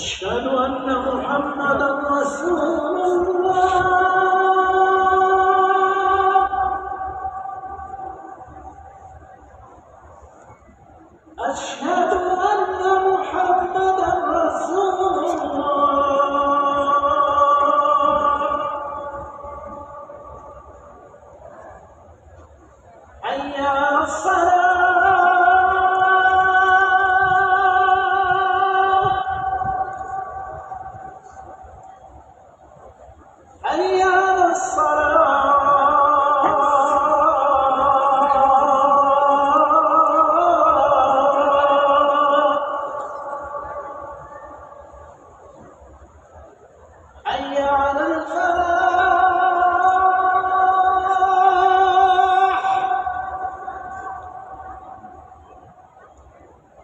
أشهد أن محمدا رسول الله. أشهد أن محمدا رسول الله. حي على الصلاة. حي على الصلاة. حي على الفلاح.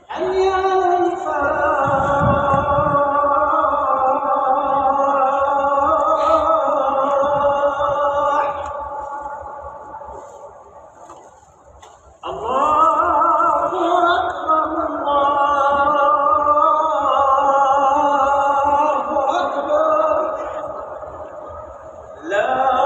حي على الفلاح. الله أكبر، الله أكبر. لا